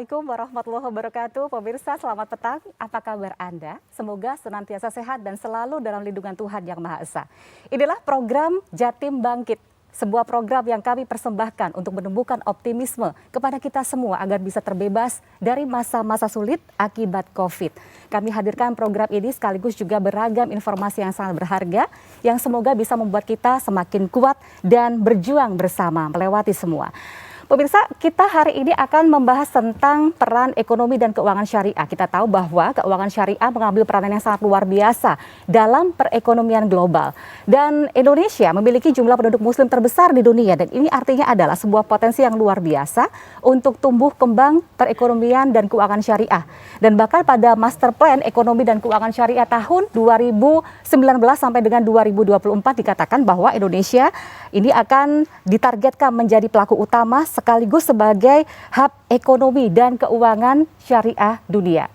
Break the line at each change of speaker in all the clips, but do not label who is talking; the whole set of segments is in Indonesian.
Assalamualaikum warahmatullahi wabarakatuh. Pemirsa, selamat petang. Apa kabar Anda? Semoga senantiasa sehat dan selalu dalam lindungan Tuhan Yang Maha Esa. Inilah program Jatim Bangkit, sebuah program yang kami persembahkan untuk menumbuhkan optimisme kepada kita semua agar bisa terbebas dari masa-masa sulit akibat COVID. Kami hadirkan program ini sekaligus juga beragam informasi yang sangat berharga yang semoga bisa membuat kita semakin kuat dan berjuang bersama melewati semua. Pemirsa, kita hari ini akan membahas tentang peran ekonomi dan keuangan syariah. Kita tahu bahwa keuangan syariah mengambil peranan yang sangat luar biasa dalam perekonomian global. Dan Indonesia memiliki jumlah penduduk muslim terbesar di dunia. Dan ini artinya adalah sebuah potensi yang luar biasa untuk tumbuh kembang perekonomian dan keuangan syariah. Dan bahkan pada master plan ekonomi dan keuangan syariah tahun 2019 sampai dengan 2024 dikatakan bahwa Indonesia ini akan ditargetkan menjadi pelaku utama sekaligus sebagai hub ekonomi dan keuangan syariah dunia.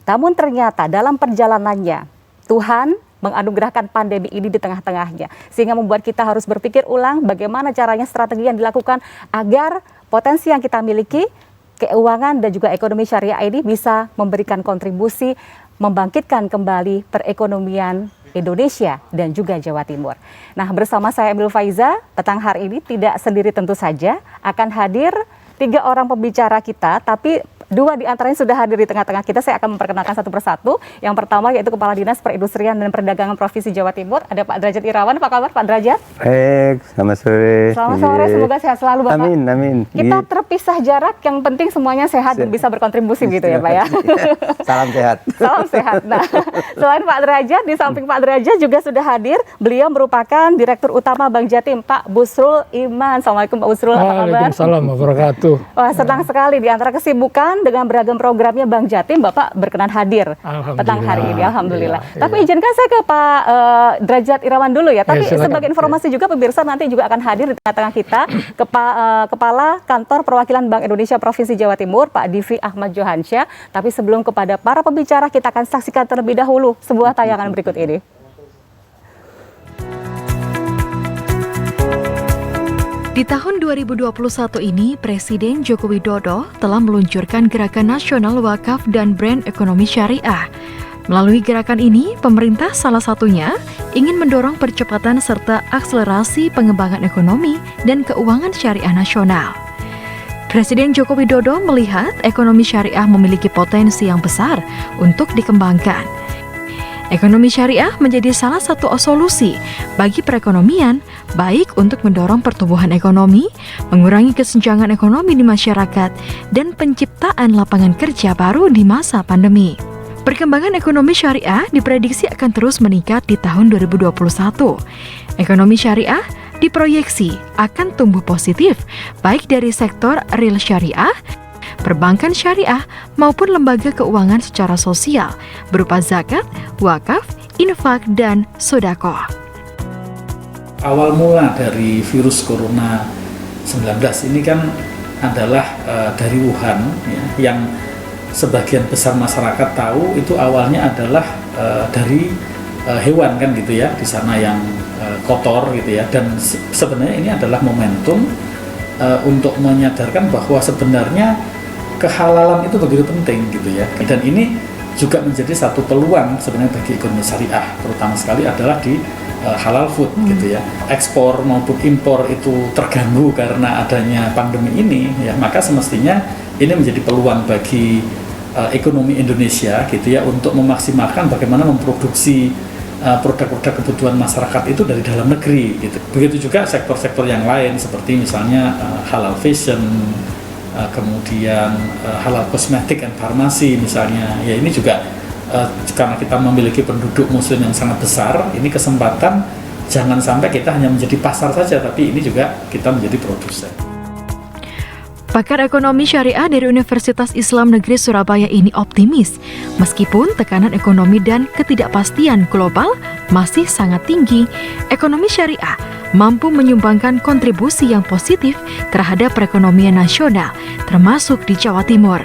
Namun ternyata dalam perjalanannya Tuhan menganugerahkan pandemi ini di tengah-tengahnya. Sehingga membuat kita harus berpikir ulang bagaimana caranya strategi yang dilakukan agar potensi yang kita miliki, keuangan dan juga ekonomi syariah ini bisa memberikan kontribusi membangkitkan kembali perekonomian Indonesia dan juga Jawa Timur. Nah, bersama saya Emil Faiza, petang hari ini tidak sendiri tentu saja, akan hadir 3 orang pembicara kita, tapi 2 di antaranya sudah hadir di tengah-tengah kita. Saya akan memperkenalkan satu persatu. Yang pertama yaitu Kepala Dinas Perindustrian dan Perdagangan Provinsi Jawa Timur, ada Pak Derajat Irawan. Apa kabar Pak Derajat?
Baik, selamat sore.
Selamat sore, semoga sehat selalu Bapak.
Amin, amin.
Kita terpisah jarak, yang penting semuanya sehat dan bisa berkontribusi gitu ya Pak ya.
Salam sehat.
Salam sehat. Nah, selain Pak Derajat, di samping Pak Derajat juga sudah hadir. Beliau merupakan Direktur Utama Bank Jatim, Pak Busrul Iman. Assalamualaikum Pak Busrul, apa kabar?
Waalaikumsalam warahmatullahi wabarakatuh.
Wah, senang sekali di antara kesibukan dengan beragam programnya Bank Jatim, Bapak berkenan hadir petang hari ini. Alhamdulillah.
Iya,
Tapi izinkan saya ke Pak Derajat Irawan dulu ya. Tapi
silakan.
sebagai informasi juga pemirsa nanti juga akan hadir di tengah-tengah kita Kepala Kantor Perwakilan Bank Indonesia Provinsi Jawa Timur, Pak Divi Ahmad Johansyah. Tapi sebelum kepada para pembicara, kita akan saksikan terlebih dahulu sebuah tayangan berikut ini.
Di tahun 2021 ini, Presiden Joko Widodo telah meluncurkan Gerakan Nasional Wakaf dan Brand Ekonomi Syariah. Melalui gerakan ini, pemerintah salah satunya ingin mendorong percepatan serta akselerasi pengembangan ekonomi dan keuangan syariah nasional. Presiden Joko Widodo melihat ekonomi syariah memiliki potensi yang besar untuk dikembangkan. Ekonomi syariah menjadi salah satu solusi bagi perekonomian, baik untuk mendorong pertumbuhan ekonomi, mengurangi kesenjangan ekonomi di masyarakat, dan penciptaan lapangan kerja baru di masa pandemi. Perkembangan ekonomi syariah diprediksi akan terus meningkat di tahun 2021. Ekonomi syariah diproyeksi akan tumbuh positif, baik dari sektor real syariah, perbankan syariah maupun lembaga keuangan secara sosial berupa zakat, wakaf, infak, dan sedekah.
Awal mula dari virus corona 19 ini kan adalah dari Wuhan ya, yang sebagian besar masyarakat tahu itu awalnya adalah dari hewan kan gitu ya, di sana yang kotor gitu ya, dan sebenarnya ini adalah momentum untuk menyadarkan bahwa sebenarnya kehalalan itu begitu penting gitu ya, dan ini juga menjadi satu peluang sebenarnya bagi ekonomi syariah, terutama sekali adalah di halal food gitu ya. Ekspor maupun impor itu terganggu karena adanya pandemi ini ya, maka semestinya ini menjadi peluang bagi ekonomi Indonesia gitu ya, untuk memaksimalkan bagaimana memproduksi produk-produk kebutuhan masyarakat itu dari dalam negeri gitu. Begitu juga sektor-sektor yang lain seperti misalnya halal fashion, kemudian halal kosmetik dan farmasi misalnya ya, ini juga karena kita memiliki penduduk muslim yang sangat besar, ini kesempatan jangan sampai kita hanya menjadi pasar saja, tapi ini juga kita menjadi produsen.
Pakar ekonomi syariah dari Universitas Islam Negeri Surabaya ini optimis, meskipun tekanan ekonomi dan ketidakpastian global masih sangat tinggi, ekonomi syariah mampu menyumbangkan kontribusi yang positif terhadap perekonomian nasional, termasuk di Jawa Timur.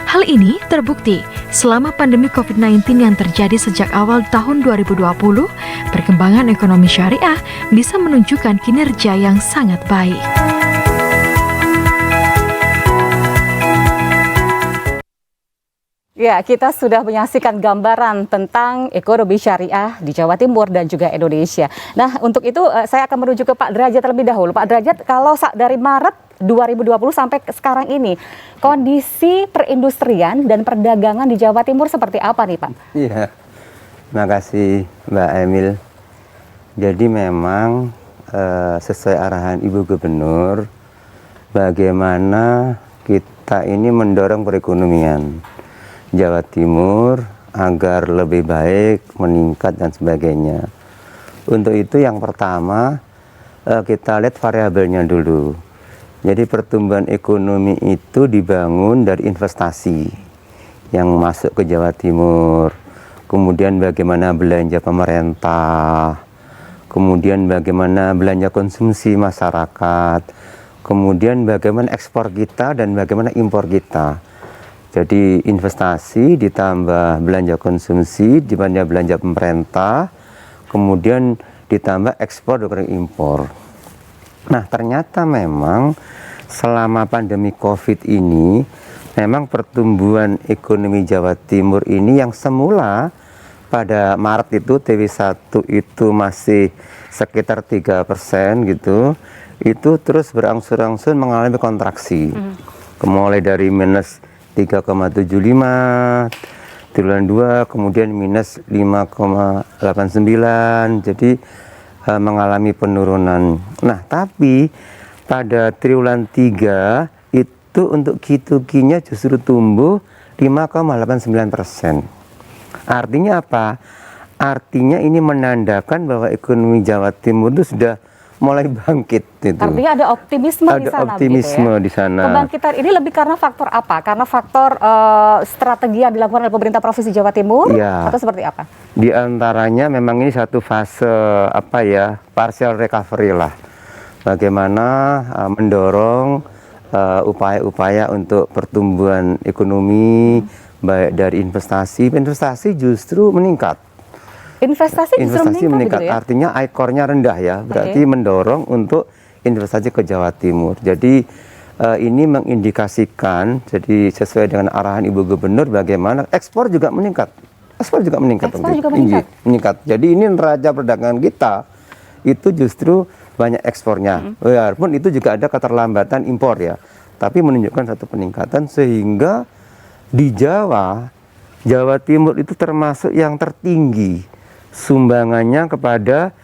Hal ini terbukti selama pandemi COVID-19 yang terjadi sejak awal tahun 2020, perkembangan ekonomi syariah bisa menunjukkan kinerja yang sangat baik.
Ya, kita sudah menyaksikan gambaran tentang ekonomi syariah di Jawa Timur dan juga Indonesia. Nah, untuk itu saya akan menuju ke Pak Derajat terlebih dahulu. Pak Derajat, kalau dari Maret 2020 sampai sekarang ini, kondisi perindustrian dan perdagangan di Jawa Timur seperti apa nih, Pak?
Iya, terima kasih Mbak Emil. Jadi memang sesuai arahan Ibu Gubernur, bagaimana kita ini mendorong perekonomian Jawa Timur agar lebih baik, meningkat dan sebagainya. Untuk itu yang pertama kita lihat variabelnya dulu. Jadi pertumbuhan ekonomi itu dibangun dari investasi yang masuk ke Jawa Timur. Kemudian bagaimana belanja pemerintah, kemudian bagaimana belanja konsumsi masyarakat, kemudian bagaimana ekspor kita dan bagaimana impor kita. Jadi investasi ditambah belanja konsumsi, ditambah belanja pemerintah, kemudian ditambah ekspor dan impor. Nah, ternyata memang selama pandemi COVID ini, memang pertumbuhan ekonomi Jawa Timur ini yang semula pada Maret itu TW1 itu masih sekitar 3% gitu, itu terus berangsur-angsur mengalami kontraksi. Mulai dari minus 3,75 triwulan 2, kemudian minus 5,89, jadi mengalami penurunan. Nah, tapi pada triwulan 3 itu untuk Q2Q-nya justru tumbuh 5,89%. Artinya apa? Artinya ini menandakan bahwa ekonomi Jawa Timur itu sudah mulai bangkit. Itu.
Artinya ada optimisme di sana.
Ada optimisme
gitu ya?
di sana.
Kebangkitan ini lebih karena faktor apa? Karena faktor strategi yang dilakukan oleh pemerintah Provinsi Jawa Timur
ya,
atau seperti apa?
Di antaranya memang ini satu fase partial recovery lah. Bagaimana mendorong upaya-upaya untuk pertumbuhan ekonomi baik dari investasi justru meningkat.
Investasi
meningkat
gitu ya?
Artinya ICOR-nya rendah ya, berarti mendorong untuk investasi ke Jawa Timur. Jadi ini mengindikasikan, jadi sesuai dengan arahan Ibu Gubernur, bagaimana ekspor juga meningkat. Meningkat. Jadi ini neraca perdagangan kita itu justru banyak ekspornya. Walaupun itu juga ada keterlambatan impor ya, tapi menunjukkan satu peningkatan sehingga di Jawa Timur itu termasuk yang tertinggi sumbangannya kepada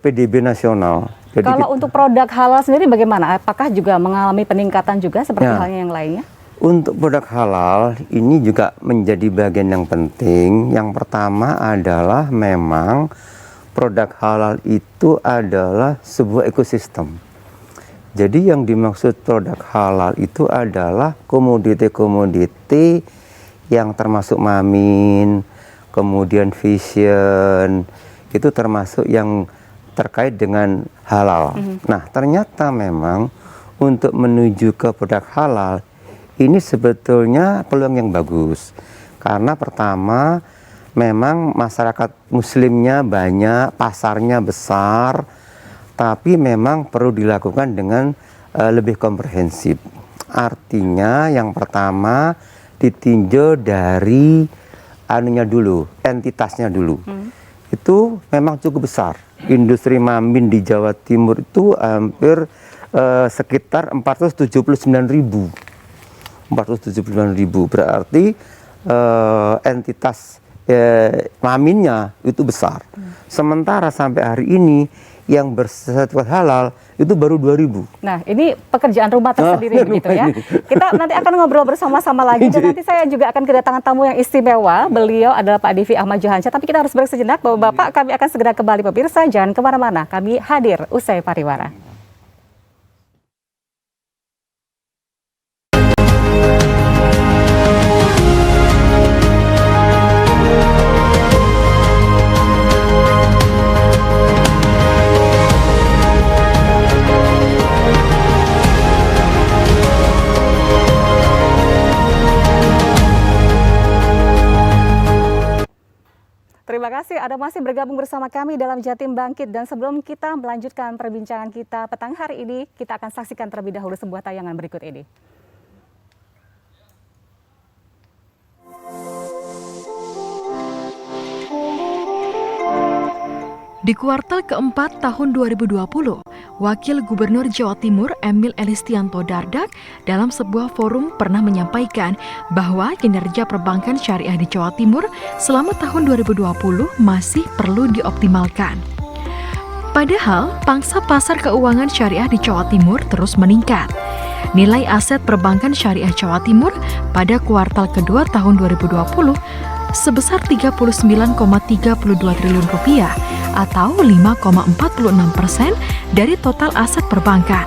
PDB nasional. Jadi
kalau untuk produk halal sendiri bagaimana? Apakah juga mengalami peningkatan juga seperti halnya yang lainnya?
Untuk produk halal ini juga menjadi bagian yang penting. Yang pertama adalah memang produk halal itu adalah sebuah ekosistem. Jadi yang dimaksud produk halal itu adalah komoditi-komoditi yang termasuk mamin, kemudian fashion, itu termasuk yang terkait dengan halal. Nah, ternyata memang untuk menuju ke produk halal ini sebetulnya peluang yang bagus. Karena pertama, memang masyarakat muslimnya banyak, pasarnya besar, tapi memang perlu dilakukan dengan lebih komprehensif. Artinya yang pertama ditinjau dari entitasnya dulu. Itu memang cukup besar. Industri mamin di Jawa Timur itu hampir sekitar 479.000. Berarti entitas maminnya itu besar. Sementara sampai hari ini yang bersertifikat halal itu baru 2.000.
Nah, ini pekerjaan rumah tersendiri begitu ya. Kita nanti akan ngobrol bersama-sama lagi dan nanti saya juga akan kedatangan tamu yang istimewa. Beliau adalah Pak Divi Ahmad Johansyah. Tapi kita harus break sejenak, Bapak-bapak. Kami akan segera kembali pemirsa. Jangan kemana-mana. Kami hadir usai pariwara. Terima kasih Anda masih bergabung bersama kami dalam Jatim Bangkit. Dan sebelum kita melanjutkan perbincangan kita petang hari ini, kita akan saksikan terlebih dahulu sebuah tayangan berikut ini.
Di kuartal keempat tahun 2020, Wakil Gubernur Jawa Timur Emil Elistianto Dardak dalam sebuah forum pernah menyampaikan bahwa kinerja perbankan syariah di Jawa Timur selama tahun 2020 masih perlu dioptimalkan. Padahal, pangsa pasar keuangan syariah di Jawa Timur terus meningkat. Nilai aset perbankan syariah Jawa Timur pada kuartal kedua tahun 2020 sebesar Rp39,32 triliun atau 5,46% dari total aset perbankan.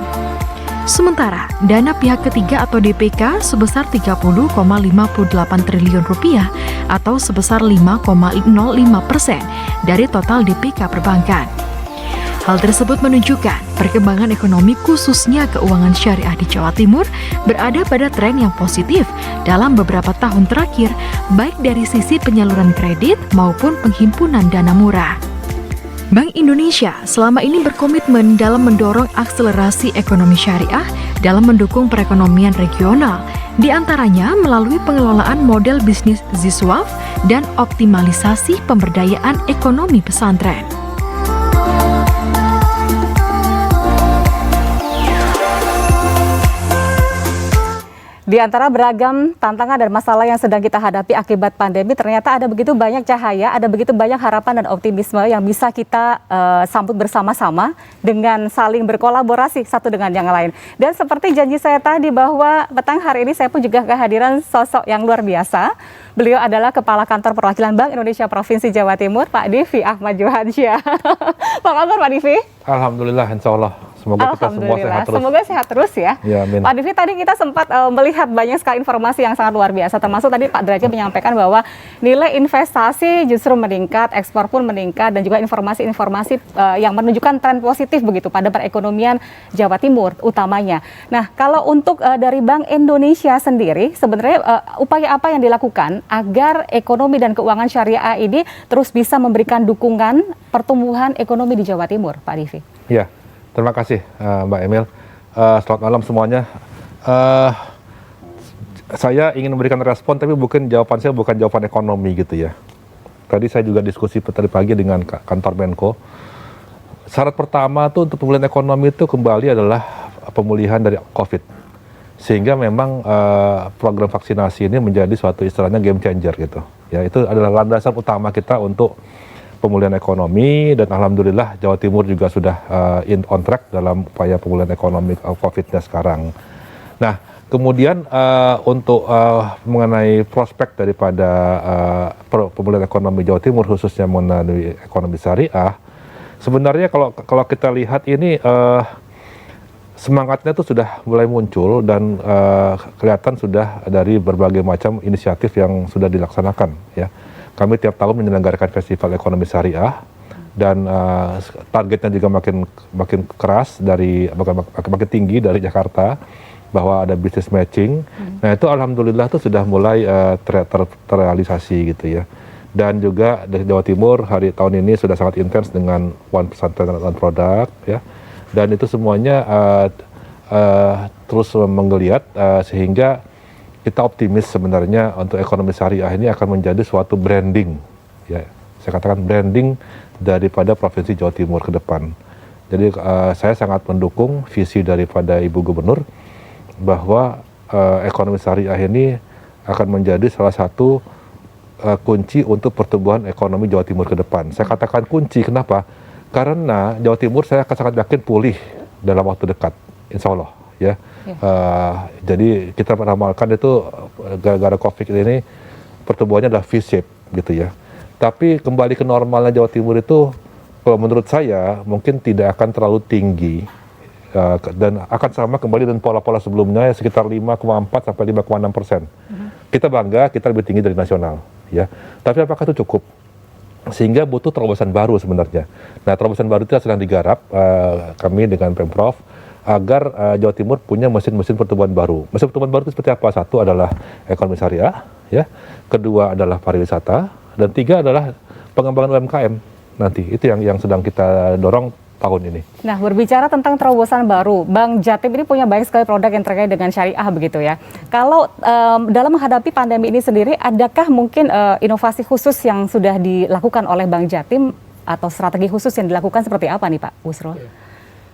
Sementara dana pihak ketiga atau DPK sebesar Rp30,58 triliun atau sebesar 5,05% dari total DPK perbankan. Hal tersebut menunjukkan perkembangan ekonomi khususnya keuangan syariah di Jawa Timur berada pada tren yang positif dalam beberapa tahun terakhir, baik dari sisi penyaluran kredit maupun penghimpunan dana murah. Bank Indonesia selama ini berkomitmen dalam mendorong akselerasi ekonomi syariah dalam mendukung perekonomian regional, di antaranya melalui pengelolaan model bisnis ZISWAF dan optimalisasi pemberdayaan ekonomi pesantren.
Di antara beragam tantangan dan masalah yang sedang kita hadapi akibat pandemi, ternyata ada begitu banyak cahaya, ada begitu banyak harapan dan optimisme yang bisa kita sambut bersama-sama dengan saling berkolaborasi satu dengan yang lain. Dan seperti janji saya tadi bahwa petang hari ini saya pun juga kehadiran sosok yang luar biasa. Beliau adalah Kepala Kantor Perwakilan Bank Indonesia Provinsi Jawa Timur, Pak Divi Ahmad Johansyah. Apa kabar Pak Divi?
Alhamdulillah, insya Allah. Semoga kita semua sehat terus.
Semoga sehat terus ya.
Ya, amin.
Pak Divi, tadi kita sempat melihat banyak sekali informasi yang sangat luar biasa. Termasuk tadi Pak Derajat menyampaikan bahwa nilai investasi justru meningkat, ekspor pun meningkat, dan juga informasi-informasi yang menunjukkan tren positif begitu pada perekonomian Jawa Timur utamanya. Nah, kalau untuk dari Bank Indonesia sendiri, sebenarnya upaya apa yang dilakukan agar ekonomi dan keuangan syariah ini terus bisa memberikan dukungan pertumbuhan ekonomi di Jawa Timur, Pak Divi?
Ya. Terima kasih Mbak Emil. Selamat malam semuanya. Saya ingin memberikan respon, tapi jawaban saya bukan jawaban ekonomi gitu ya. Tadi saya juga diskusi tadi pagi dengan kantor Menko. Syarat pertama tuh untuk pemulihan ekonomi itu kembali adalah pemulihan dari COVID. Sehingga memang program vaksinasi ini menjadi suatu istilahnya game changer gitu. Ya, itu adalah landasan utama kita untuk pemulihan ekonomi, dan alhamdulillah Jawa Timur juga sudah on track dalam upaya pemulihan ekonomi COVID-nya sekarang. Nah, kemudian untuk mengenai prospek daripada pemulihan ekonomi Jawa Timur, khususnya mengenai ekonomi syariah, sebenarnya kalau kita lihat ini semangatnya itu sudah mulai muncul dan kelihatan sudah dari berbagai macam inisiatif yang sudah dilaksanakan ya. Kami tiap tahun menyelenggarakan Festival Ekonomi Syariah dan targetnya juga makin keras makin tinggi dari Jakarta, bahwa ada business matching. Nah, itu alhamdulillah tuh sudah mulai terrealisasi gitu ya. Dan juga dari Jawa Timur tahun ini sudah sangat intens dengan One Pesantren One Product ya. Dan itu semuanya terus menggeliat sehingga kita optimis sebenarnya untuk ekonomi syariah ini akan menjadi suatu branding, ya, saya katakan branding daripada Provinsi Jawa Timur ke depan. Jadi saya sangat mendukung visi daripada Ibu Gubernur bahwa ekonomi syariah ini akan menjadi salah satu kunci untuk pertumbuhan ekonomi Jawa Timur ke depan. Saya katakan kunci, kenapa? Karena Jawa Timur saya akan sangat yakin pulih dalam waktu dekat, insya Allah. Ya, jadi kita meramalkan itu gara-gara COVID ini pertumbuhannya adalah V-shape gitu ya. Tapi kembali ke normalnya Jawa Timur itu, kalau menurut saya mungkin tidak akan terlalu tinggi dan akan sama kembali dengan pola-pola sebelumnya sekitar 5,4 sampai 5,6%. Kita bangga, kita lebih tinggi dari nasional, ya. Tapi apakah itu cukup? Sehingga butuh terobosan baru sebenarnya. Nah, terobosan baru itu sedang digarap kami dengan Pemprov, agar Jawa Timur punya mesin-mesin pertumbuhan baru. Mesin pertumbuhan baru itu seperti apa? Satu adalah ekonomi syariah, ya. Kedua adalah pariwisata, dan tiga adalah pengembangan UMKM. Nanti itu yang sedang kita dorong tahun ini. Nah,
berbicara tentang terobosan baru, Bank Jatim ini punya banyak sekali produk yang terkait dengan syariah begitu ya. Kalau dalam menghadapi pandemi ini sendiri, adakah mungkin inovasi khusus yang sudah dilakukan oleh Bank Jatim atau strategi khusus yang dilakukan seperti apa nih Pak Busro?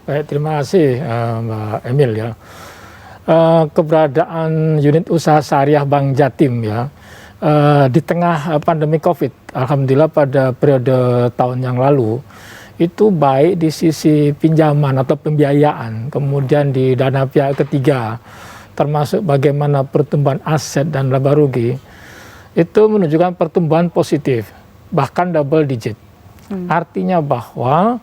Baik, terima kasih Mbak Emil ya. Keberadaan unit usaha syariah Bank Jatim ya di tengah pandemi COVID, alhamdulillah pada periode tahun yang lalu itu baik di sisi pinjaman atau pembiayaan, kemudian di dana pihak ketiga, termasuk bagaimana pertumbuhan aset dan laba rugi, itu menunjukkan pertumbuhan positif, bahkan double digit. Artinya bahwa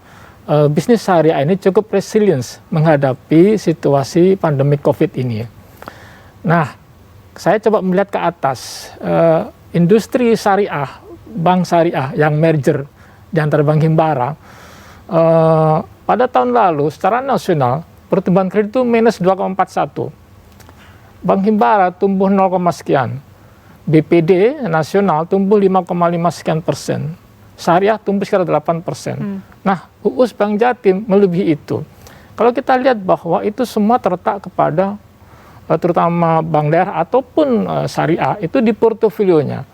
bisnis syariah ini cukup resilience menghadapi situasi pandemi COVID ini. Nah, saya coba melihat ke atas, industri syariah, bank syariah yang merger di antara Bank Himbara, pada tahun lalu secara nasional pertumbuhan kredit itu minus 2,41. Bank Himbara tumbuh 0, sekian. BPD nasional tumbuh 5,5 sekian persen. Syariah tumbuh sekitar 8%. Nah, UUS Bank Jatim melebihi itu. Kalau kita lihat bahwa itu semua terletak kepada terutama bank daerah ataupun syariah itu di portofolionya.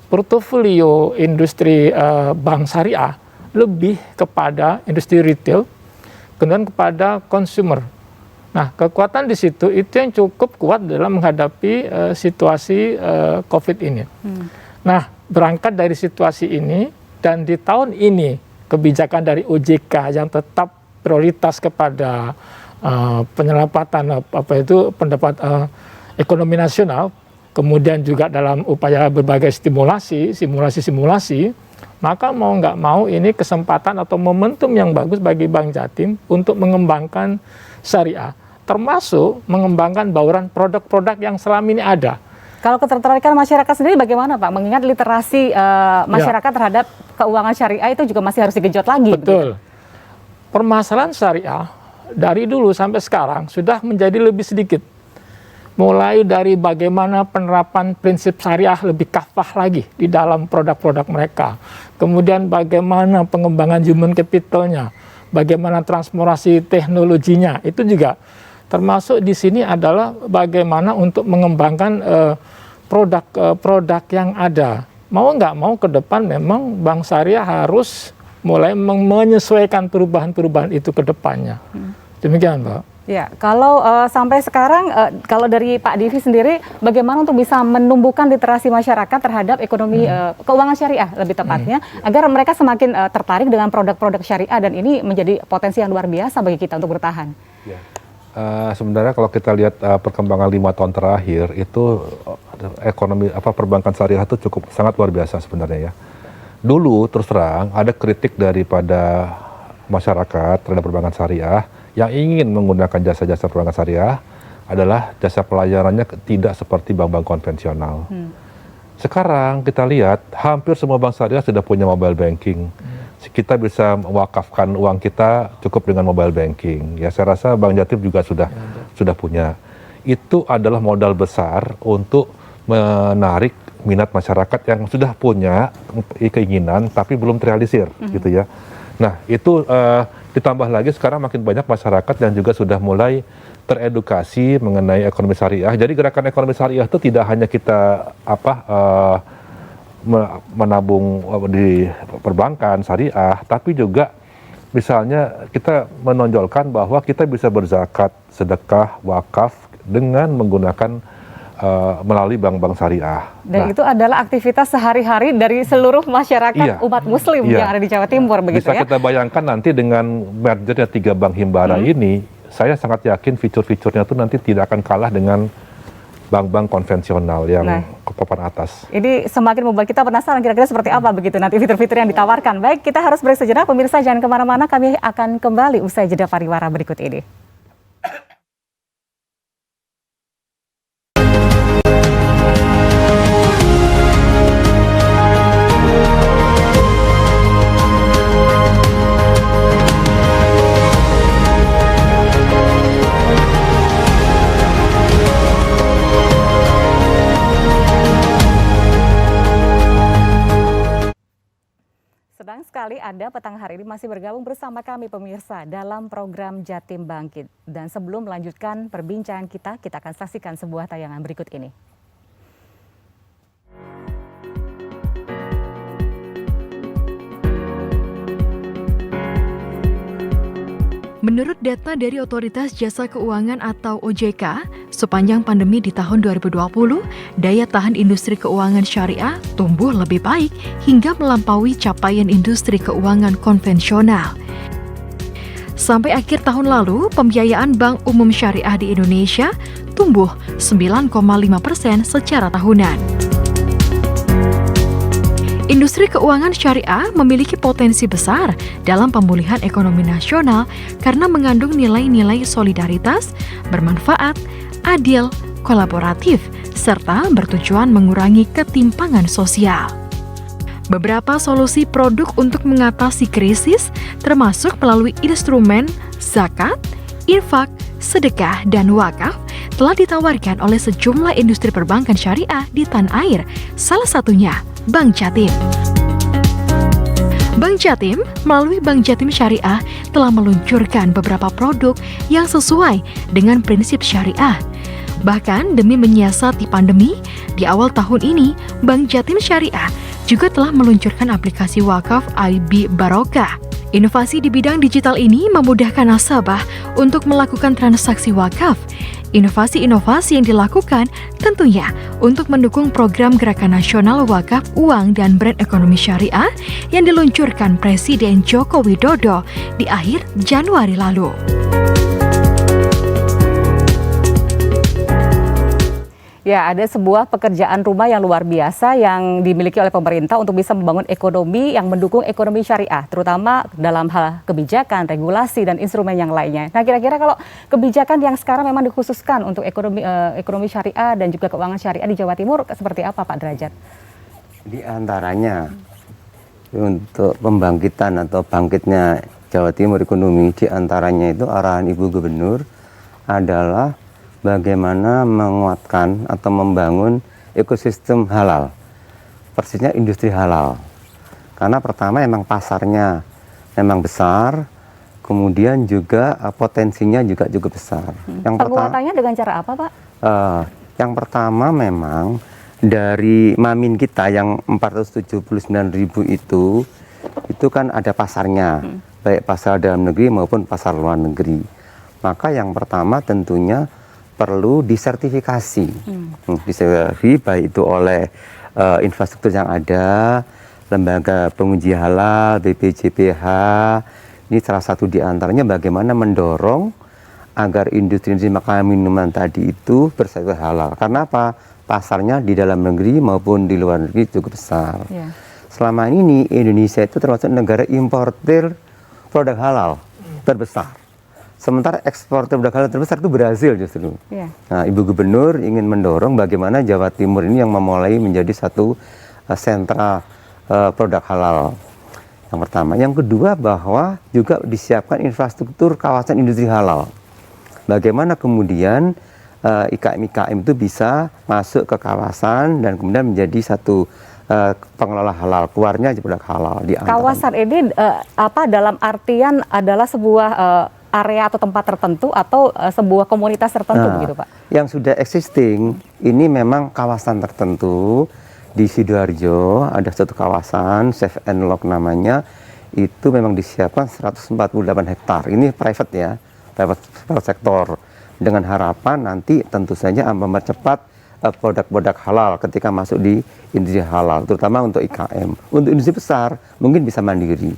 Portofolio industri bank syariah lebih kepada industri retail, kemudian kepada consumer. Nah, kekuatan di situ itu yang cukup kuat dalam menghadapi situasi COVID ini. Nah, berangkat dari situasi ini, dan di tahun ini kebijakan dari OJK yang tetap prioritas kepada penyelamatan ekonomi nasional, kemudian juga dalam upaya berbagai simulasi, maka mau nggak mau ini kesempatan atau momentum yang bagus bagi Bank Jatim untuk mengembangkan syariah, termasuk mengembangkan bauran produk-produk yang selama ini ada.
Kalau ketertarikan masyarakat sendiri bagaimana Pak? Mengingat literasi masyarakat terhadap keuangan syariah itu juga masih harus digenjot lagi.
Betul. Permasalahan syariah dari dulu sampai sekarang sudah menjadi lebih sedikit. Mulai dari bagaimana penerapan prinsip syariah lebih kafah lagi di dalam produk-produk mereka. Kemudian bagaimana pengembangan human capitalnya, bagaimana transformasi teknologinya, itu juga termasuk di sini adalah bagaimana untuk mengembangkan produk-produk yang ada. Mau nggak mau ke depan memang bank syariah harus mulai menyesuaikan perubahan-perubahan itu ke depannya. Demikian, Pak.
Ya, kalau sampai sekarang, kalau dari Pak Divi sendiri, bagaimana untuk bisa menumbuhkan literasi masyarakat terhadap ekonomi keuangan syariah lebih tepatnya, agar mereka semakin tertarik dengan produk-produk syariah dan ini menjadi potensi yang luar biasa bagi kita untuk bertahan.
Ya. Sebenarnya kalau kita lihat perkembangan 5 tahun terakhir itu ekonomi perbankan syariah itu cukup sangat luar biasa sebenarnya ya. Dulu terus terang ada kritik daripada masyarakat terhadap perbankan syariah yang ingin menggunakan jasa-jasa perbankan syariah adalah jasa pelayanannya tidak seperti bank-bank konvensional. Sekarang kita lihat hampir semua bank syariah sudah punya mobile banking. Kita bisa mewakafkan uang kita cukup dengan mobile banking. Ya, saya rasa Bank Jatim juga sudah punya. Itu adalah modal besar untuk menarik minat masyarakat yang sudah punya keinginan tapi belum terrealisir, gitu ya. Nah, itu ditambah lagi sekarang makin banyak masyarakat yang juga sudah mulai teredukasi mengenai ekonomi syariah. Jadi gerakan ekonomi syariah itu tidak hanya kita menabung di perbankan syariah, tapi juga misalnya kita menonjolkan bahwa kita bisa berzakat, sedekah, wakaf dengan menggunakan melalui bank-bank syariah.
Dan itu adalah aktivitas sehari-hari dari seluruh masyarakat umat muslim yang ada di Jawa Timur, begitu
bisa
ya?
Kita bayangkan nanti dengan mergernya 3 bank Himbara ini, saya sangat yakin fitur-fiturnya itu nanti tidak akan kalah dengan bank-bank konvensional yang ke papan atas.
Ini semakin membuat kita penasaran kira-kira seperti apa begitu nanti fitur-fitur yang ditawarkan. Baik, kita harus break sejenak. Pemirsa jangan kemana-mana, kami akan kembali usai jeda pariwara berikut ini. Senang sekali Anda petang hari ini masih bergabung bersama kami pemirsa dalam program Jatim Bangkit. Dan sebelum melanjutkan perbincangan kita akan saksikan sebuah tayangan berikut ini.
Menurut data dari Otoritas Jasa Keuangan atau OJK, sepanjang pandemi di tahun 2020, daya tahan industri keuangan syariah tumbuh lebih baik hingga melampaui capaian industri keuangan konvensional. Sampai akhir tahun lalu, pembiayaan bank umum syariah di Indonesia tumbuh 9,5% secara tahunan. Industri keuangan syariah memiliki potensi besar dalam pemulihan ekonomi nasional karena mengandung nilai-nilai solidaritas, bermanfaat, adil, kolaboratif, serta bertujuan mengurangi ketimpangan sosial. Beberapa solusi produk untuk mengatasi krisis termasuk melalui instrumen zakat, infak, sedekah, dan wakaf telah ditawarkan oleh sejumlah industri perbankan syariah di tanah air, salah satunya Bank Jatim. Bank Jatim melalui Bank Jatim Syariah telah meluncurkan beberapa produk yang sesuai dengan prinsip syariah. Bahkan demi menyiasati pandemi, di awal tahun ini Bank Jatim Syariah juga telah meluncurkan aplikasi wakaf IB Barokah. Inovasi di bidang digital ini memudahkan nasabah untuk melakukan transaksi wakaf. Inovasi-inovasi yang dilakukan tentunya untuk mendukung program Gerakan Nasional Wakaf Uang dan Brand Ekonomi Syariah yang diluncurkan Presiden Joko Widodo di akhir Januari lalu.
Ya, ada sebuah pekerjaan rumah yang luar biasa yang dimiliki oleh pemerintah untuk bisa membangun ekonomi yang mendukung ekonomi syariah, terutama dalam hal kebijakan, regulasi, dan instrumen yang lainnya. Nah, kira-kira kalau kebijakan yang sekarang memang dikhususkan untuk ekonomi syariah dan juga keuangan syariah di Jawa Timur, seperti apa Pak Derajat?
Di antaranya, untuk pembangkitan atau bangkitnya Jawa Timur ekonomi, di antaranya itu arahan Ibu Gubernur adalah bagaimana menguatkan atau membangun ekosistem halal, persisnya industri halal. Karena pertama emang pasarnya memang besar, kemudian juga potensinya juga cukup besar.
Penguatannya dengan cara apa, Pak?
Yang pertama memang dari mamin kita yang 479.000 itu kan ada pasarnya, baik pasar dalam negeri maupun pasar luar negeri. Maka yang pertama tentunya perlu disertifikasi, disertifikasi baik itu oleh infrastruktur yang ada, lembaga penguji halal, BPJPH. Ini salah satu di antaranya bagaimana mendorong agar industri makanan minuman tadi itu bersertifikat halal. Karena apa? Pasarnya di dalam negeri maupun di luar negeri cukup besar. Yeah. Selama ini Indonesia itu termasuk negara importir produk halal terbesar. Sementara eksportir produk halal terbesar itu Brazil justru. Yeah. Nah, Ibu Gubernur ingin mendorong bagaimana Jawa Timur ini yang memulai menjadi satu sentra produk halal. Yang pertama. Yang kedua bahwa juga disiapkan infrastruktur kawasan industri halal. Bagaimana kemudian IKM-IKM itu bisa masuk ke kawasan dan kemudian menjadi satu pengelola halal, keluarnya produk halal di antaranya. Kawasan
ini dalam artian adalah sebuah area atau tempat tertentu atau sebuah komunitas tertentu begitu Pak?
Yang sudah existing ini memang kawasan tertentu. Di Sidoarjo ada satu kawasan Safe and Lock namanya, itu memang disiapkan 148 hektar. Ini private ya, private sektor, dengan harapan nanti tentu saja mempercepat produk-produk halal ketika masuk di industri halal, terutama untuk IKM. Untuk industri besar mungkin bisa mandiri.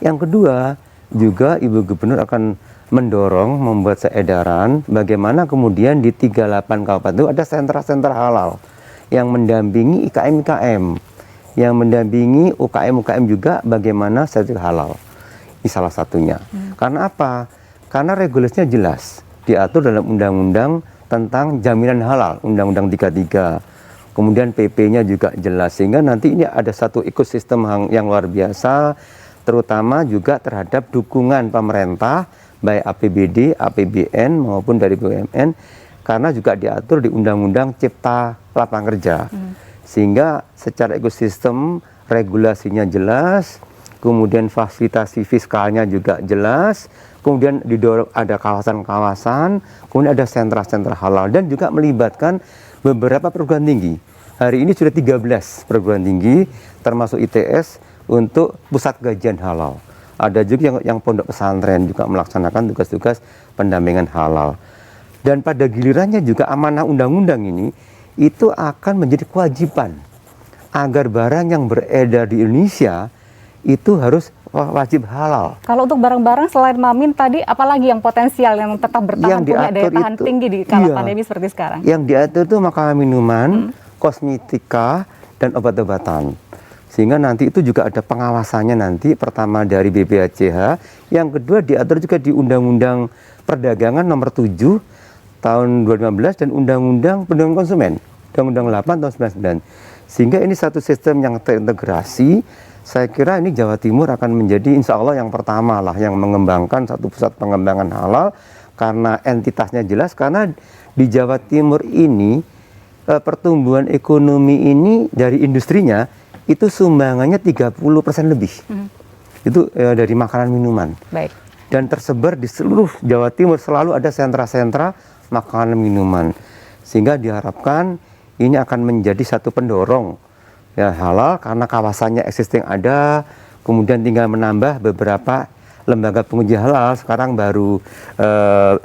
Yang kedua juga Ibu Gubernur akan mendorong membuat seedaran bagaimana kemudian di 38 kabupaten itu ada sentra-sentra halal yang mendampingi IKM-IKM, yang mendampingi UKM-UKM juga bagaimana sertifikat halal. Ini salah satunya. Karena apa? Karena regulasinya jelas, diatur dalam undang-undang tentang jaminan halal, Undang-Undang 33. Kemudian PP-nya juga jelas, sehingga nanti ini ada satu ekosistem yang luar biasa, terutama juga terhadap dukungan pemerintah, baik APBD, APBN maupun dari BUMN, karena juga diatur di Undang-Undang Cipta Lapangan Kerja. Sehingga secara ekosistem regulasinya jelas, kemudian fasilitasi fiskalnya juga jelas, kemudian didorong ada kawasan-kawasan, kemudian ada sentra-sentra halal, dan juga melibatkan beberapa perguruan tinggi. Hari ini sudah 13 perguruan tinggi, termasuk ITS, untuk pusat kajian halal. Ada juga yang pondok pesantren juga melaksanakan tugas-tugas pendampingan halal. Dan pada gilirannya juga amanah undang-undang ini itu akan menjadi kewajiban agar barang yang beredar di Indonesia itu harus wajib halal.
Kalau untuk barang-barang selain Mamin tadi, apalagi yang potensial yang tetap bertahan punya daya tahan tinggi di kala pandemi seperti sekarang?
Yang diatur itu makanan minuman, kosmetika, dan obat-obatan. Sehingga nanti itu juga ada pengawasannya nanti, pertama dari BPHCH, yang kedua diatur juga di Undang-Undang Perdagangan nomor 7 tahun 2015 dan Undang-Undang Perlindungan Konsumen, Undang-Undang 8 tahun 99. Sehingga ini satu sistem yang terintegrasi. Saya kira ini Jawa Timur akan menjadi insya Allah yang pertama lah yang mengembangkan satu pusat pengembangan halal, karena entitasnya jelas, karena di Jawa Timur ini pertumbuhan ekonomi ini dari industrinya itu sumbangannya 30% lebih. Itu dari makanan minuman.
Baik.
Dan tersebar di seluruh Jawa Timur, selalu ada sentra-sentra makanan minuman. Sehingga diharapkan ini akan menjadi satu pendorong ya halal, karena kawasannya existing ada, kemudian tinggal menambah beberapa lembaga penguji halal. Sekarang baru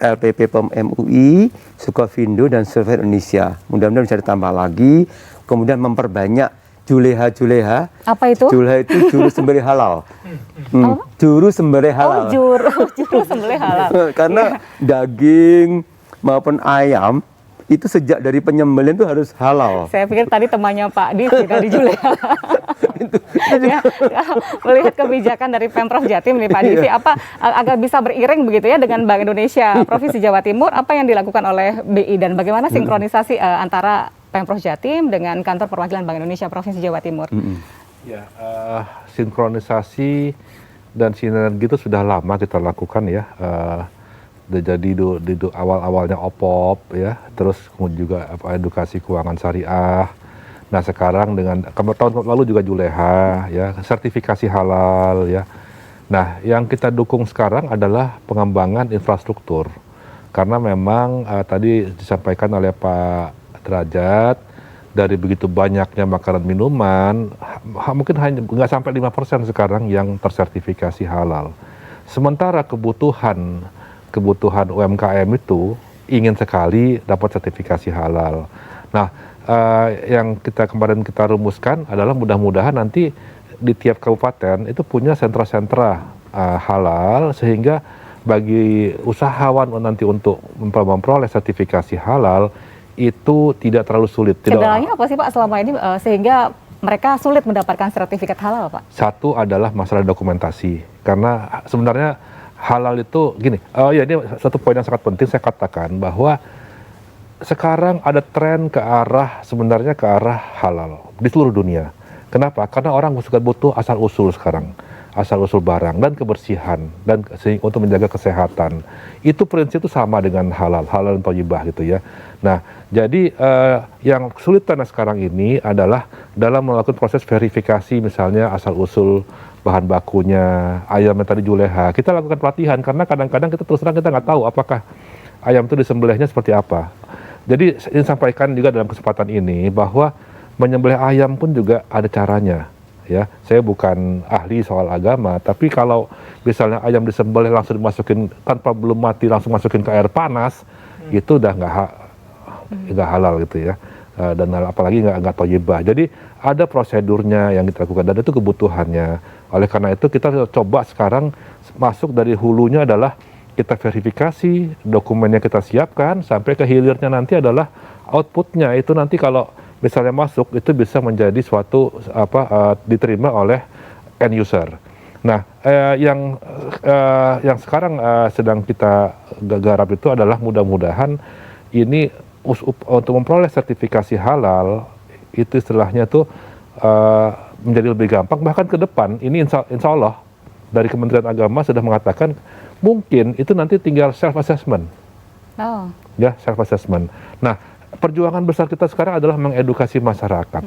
LPP POM MUI, Sukovindo, dan Survey Indonesia. Mudah-mudahan bisa ditambah lagi, kemudian memperbanyak juleha.
Apa itu?
Juleha itu juru sembelih halal. Juru sembelih halal.
Oh, juru sembelih halal.
Karena daging maupun ayam itu sejak dari penyembelihan itu harus halal.
Saya pikir tadi temannya Pak Divi dari Juleha. Ya, melihat kebijakan dari Pemprov Jatim nih Pak Divi, apa agar bisa beriring begitu ya dengan Bank Indonesia Provinsi Jawa Timur, apa yang dilakukan oleh BI dan bagaimana sinkronisasi antara Pemprov Jatim dengan Kantor Perwakilan Bank Indonesia Provinsi Jawa Timur?
Ya, sinkronisasi dan sinergi itu sudah lama kita lakukan ya. Jadi di awal-awalnya OPOP ya, terus kemudian juga edukasi keuangan syariah. Nah sekarang dengan tahun lalu juga Juleha ya, sertifikasi halal ya. Nah yang kita dukung sekarang adalah pengembangan infrastruktur, karena memang tadi disampaikan oleh Pak Derajat, dari begitu banyaknya makanan minuman mungkin hanya nggak sampai 5% sekarang yang tersertifikasi halal. Sementara kebutuhan UMKM itu ingin sekali dapat sertifikasi halal. Nah, yang kemarin kita rumuskan adalah mudah-mudahan nanti di tiap kabupaten itu punya sentra-sentra halal, sehingga bagi usahawan nanti untuk memperoleh sertifikasi halal itu tidak terlalu sulit.
Kendalanya apa sih Pak selama ini sehingga mereka sulit mendapatkan sertifikat halal Pak?
Satu adalah masalah dokumentasi, karena sebenarnya halal itu gini, ini satu poin yang sangat penting saya katakan, bahwa sekarang ada tren sebenarnya ke arah halal di seluruh dunia. Kenapa? Karena orang suka butuh asal-usul sekarang, asal-usul barang dan kebersihan dan untuk menjaga kesehatan. Itu prinsip itu sama dengan halal dan thayyibah gitu ya. Nah, jadi yang kesulitan sekarang ini adalah dalam melakukan proses verifikasi, misalnya asal-usul bahan bakunya, ayamnya tadi Juleha. Kita lakukan pelatihan karena kadang-kadang kita terus terang kita nggak tahu apakah ayam itu disembelihnya seperti apa. Jadi ingin sampaikan juga dalam kesempatan ini bahwa menyembelih ayam pun juga ada caranya. Ya, saya bukan ahli soal agama, tapi kalau misalnya ayam disembelih langsung dimasukin tanpa belum mati langsung masukin ke air panas, itu udah nggak halal gitu ya. Dan apalagi nggak thayyibah. Jadi ada prosedurnya yang kita lakukan dan itu kebutuhannya. Oleh karena itu kita coba sekarang masuk dari hulunya adalah kita verifikasi, dokumennya kita siapkan, sampai ke hilirnya nanti adalah outputnya. Itu nanti kalau misalnya masuk itu bisa menjadi suatu diterima oleh end user. Nah, yang sekarang sedang kita garap itu adalah mudah-mudahan ini untuk memperoleh sertifikasi halal itu istilahnya tuh menjadi lebih gampang. Bahkan ke depan ini insya Allah dari Kementerian Agama sudah mengatakan mungkin itu nanti tinggal self assessment. Ya, self assessment. Nah, perjuangan besar kita sekarang adalah mengedukasi masyarakat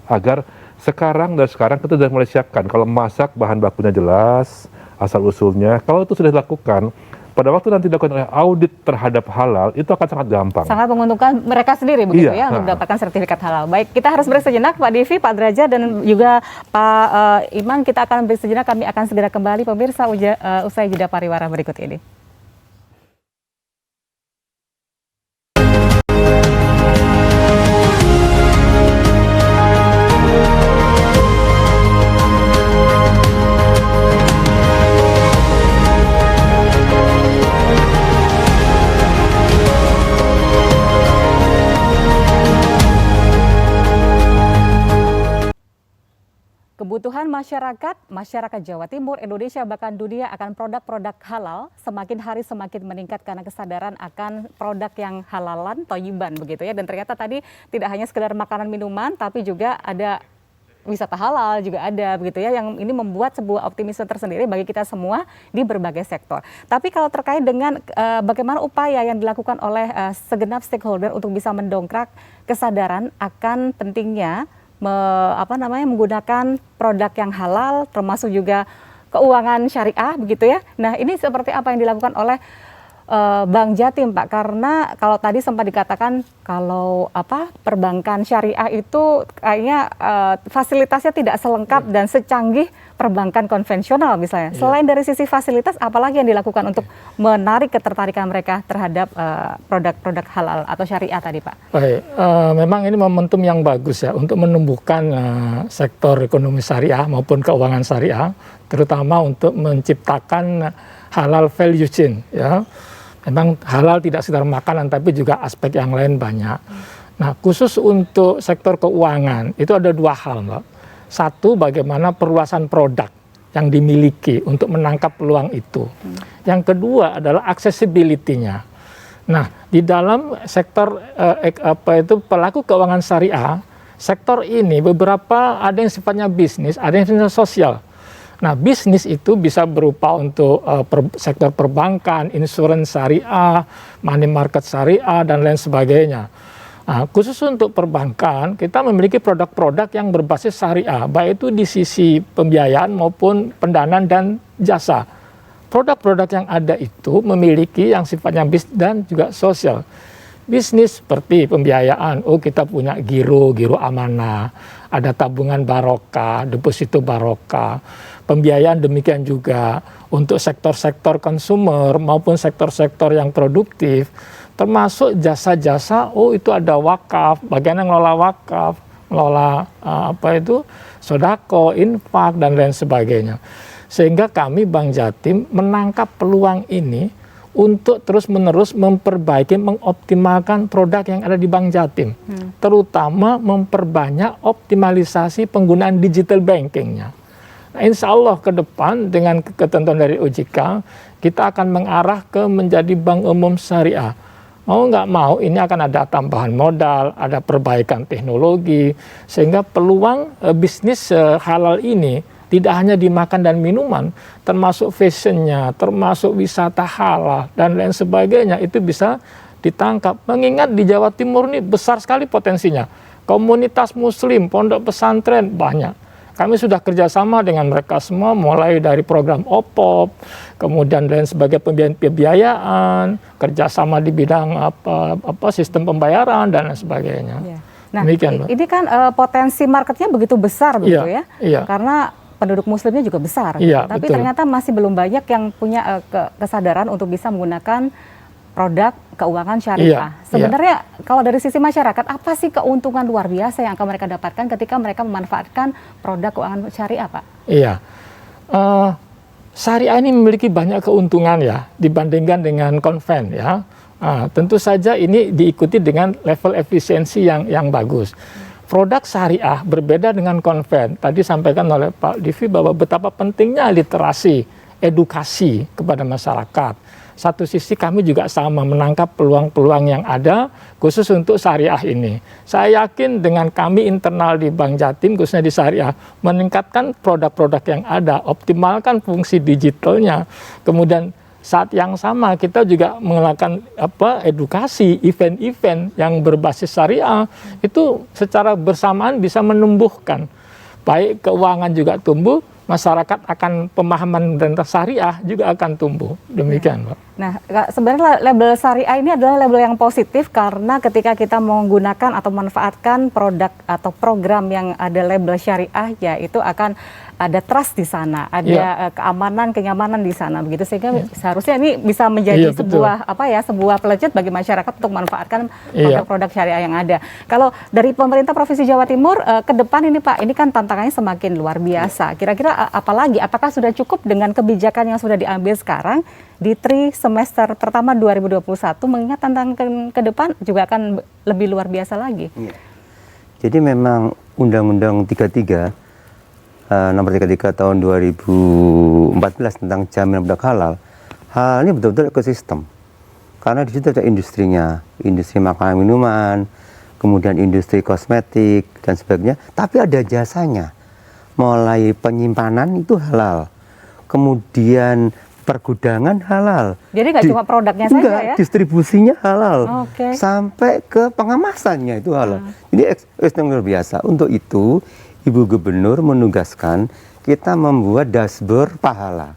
agar sekarang kita sudah mulai siapkan. Kalau masak bahan bakunya jelas, asal usulnya. Kalau itu sudah dilakukan, pada waktu nanti dilakukan oleh audit terhadap halal, itu akan sangat gampang.
Sangat menguntungkan mereka sendiri begitu
Iya,
ya untuk mendapatkan sertifikat halal. Baik, kita harus break sejenak Pak Devi, Pak Derajat dan juga Pak Iman. Kita akan break sejenak, kami akan segera kembali pemirsa usai jeda pariwara berikut ini. Kebutuhan masyarakat Jawa Timur, Indonesia bahkan dunia akan produk-produk halal semakin hari semakin meningkat karena kesadaran akan produk yang halalan, toyiban begitu ya. Dan ternyata tadi tidak hanya sekedar makanan minuman, tapi juga ada wisata halal juga ada begitu ya, yang ini membuat sebuah optimisme tersendiri bagi kita semua di berbagai sektor. Tapi kalau terkait dengan bagaimana upaya yang dilakukan oleh segenap stakeholder untuk bisa mendongkrak kesadaran akan pentingnya menggunakan produk yang halal, termasuk juga keuangan syariah begitu ya. Nah, ini seperti apa yang dilakukan oleh Bank Jatim, Pak? Karena kalau tadi sempat dikatakan kalau perbankan syariah itu kayaknya fasilitasnya tidak selengkap dan secanggih perbankan konvensional misalnya. Selain dari sisi fasilitas, apalagi yang dilakukan untuk menarik ketertarikan mereka terhadap produk-produk halal atau syariah tadi, Pak?
Baik, memang ini momentum yang bagus ya untuk menumbuhkan sektor ekonomi syariah maupun keuangan syariah, terutama untuk menciptakan halal value chain ya. Memang halal tidak sekedar makanan, tapi juga aspek yang lain banyak. Nah, khusus untuk sektor keuangan, itu ada dua hal, Mbak. Satu, bagaimana perluasan produk yang dimiliki untuk menangkap peluang itu. Yang kedua adalah accessibility-nya. Nah, di dalam sektor pelaku keuangan syariah, sektor ini beberapa ada yang sifatnya bisnis, ada yang sifatnya sosial. Nah, bisnis itu bisa berupa untuk sektor perbankan, insurans syariah, money market syariah, dan lain sebagainya. Nah, khusus untuk perbankan, kita memiliki produk-produk yang berbasis syariah, baik itu di sisi pembiayaan maupun pendanaan dan jasa. Produk-produk yang ada itu memiliki yang sifatnya bisnis dan juga sosial. Bisnis seperti pembiayaan, kita punya giro amanah, ada tabungan barokah, deposito barokah. Pembiayaan demikian juga untuk sektor-sektor konsumer maupun sektor-sektor yang produktif, termasuk jasa-jasa, itu ada wakaf, bagian yang ngelola wakaf, ngelola sodako, infak, dan lain sebagainya. Sehingga kami Bank Jatim menangkap peluang ini untuk terus-menerus memperbaiki, mengoptimalkan produk yang ada di Bank Jatim. Terutama memperbanyak optimalisasi penggunaan digital bankingnya. Nah, insya Allah ke depan dengan ketentuan dari OJK, kita akan mengarah ke menjadi bank umum syariah. Mau nggak mau ini akan ada tambahan modal, ada perbaikan teknologi, sehingga peluang bisnis halal ini tidak hanya di makan dan minuman, termasuk fashionnya, termasuk wisata halal, dan lain sebagainya, itu bisa ditangkap. Mengingat di Jawa Timur ini besar sekali potensinya. Komunitas muslim, pondok pesantren, banyak. Kami sudah kerjasama dengan mereka semua, mulai dari program OPOP, kemudian dan sebagai pembiayaan, kerjasama di bidang sistem pembayaran, dan lain sebagainya.
Ya. Nah,
demikian,
ini kan potensi marketnya begitu besar begitu ya?
Iya.
Karena penduduk muslimnya juga besar,
iya,
tapi
betul.
ternyata masih belum banyak yang punya kesadaran untuk bisa menggunakan produk keuangan syariah. Sebenarnya kalau dari sisi masyarakat, apa sih keuntungan luar biasa yang akan mereka dapatkan ketika mereka memanfaatkan produk keuangan syariah, Pak? Iya,
syariah ini memiliki banyak keuntungan ya dibandingkan dengan konven ya. Tentu saja ini diikuti dengan level efisiensi yang bagus. Produk syariah berbeda dengan konven. Tadi sampaikan oleh Pak Divi bahwa betapa pentingnya literasi, edukasi kepada masyarakat. Satu sisi kami juga sama menangkap peluang-peluang yang ada khusus untuk syariah ini. Saya yakin dengan kami internal di Bank Jatim, khususnya di syariah, meningkatkan produk-produk yang ada, optimalkan fungsi digitalnya. Kemudian saat yang sama kita juga melakukan edukasi, event-event yang berbasis syariah, itu secara bersamaan bisa menumbuhkan. Baik keuangan juga tumbuh, masyarakat akan pemahaman dan syariah juga akan tumbuh. Demikian, Pak.
Nah, sebenarnya label syariah ini adalah label yang positif karena ketika kita menggunakan atau memanfaatkan produk atau program yang ada label syariah, ya itu akan ada trust di sana, ada keamanan, kenyamanan di sana, begitu sehingga seharusnya ini bisa menjadi sebuah sebuah pelecut bagi masyarakat untuk memanfaatkan produk-produk syariah yang ada. Kalau dari pemerintah Provinsi Jawa Timur ke depan ini Pak, ini kan tantangannya semakin luar biasa. Kira-kira apalagi? Apakah sudah cukup dengan kebijakan yang sudah diambil sekarang di semester pertama 2021, mengingat tantangan ke depan juga akan lebih luar biasa lagi?
Jadi memang Undang-Undang 33 nomor 33 tahun 2014 tentang jaminan produk halal, hal ini betul-betul ekosistem. Karena di situ ada industrinya, industri makanan minuman, kemudian industri kosmetik dan sebagainya, tapi ada jasanya. Mulai penyimpanan itu halal, kemudian pergudangan halal.
Jadi nggak cuma produknya saja ya?
Distribusinya halal, sampai ke pengemasannya itu halal. Ini ekosistem luar biasa. Untuk itu Ibu Gubernur menugaskan kita membuat dashboard pahala,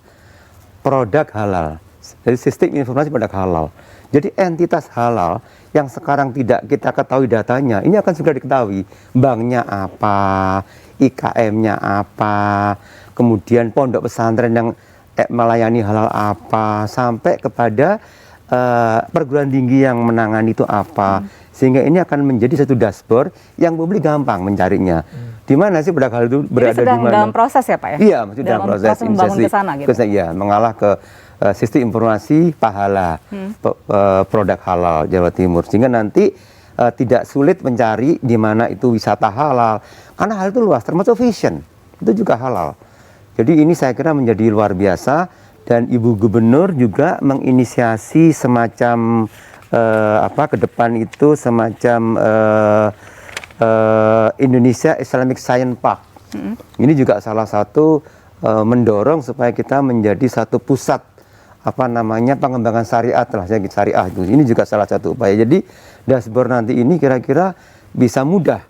produk halal, dari sistem informasi produk halal. Jadi entitas halal yang sekarang tidak kita ketahui datanya, ini akan segera diketahui. Banknya apa, IKM-nya apa, kemudian pondok pesantren yang melayani halal apa, sampai kepada perguruan tinggi yang menangani itu apa. Sehingga ini akan menjadi satu dashboard yang publik gampang mencarinya. Di mana sih produk halal itu berada di mana?
Dalam proses ya Pak ya?
Iya, masih dalam proses
membangun ke sana gitu.
Iya, mengalah ke sistem informasi pahala produk halal Jawa Timur. Sehingga nanti tidak sulit mencari di mana itu wisata halal. Karena hal itu luas, termasuk fashion. Itu juga halal. Jadi ini saya kira menjadi luar biasa, dan Ibu Gubernur juga menginisiasi semacam ke depan itu semacam Indonesia Islamic Science Park. Ini juga salah satu mendorong supaya kita menjadi satu pusat pengembangan syariat lah, syariah itu. Ini juga salah satu upaya. Jadi dashboard nanti ini kira-kira bisa mudah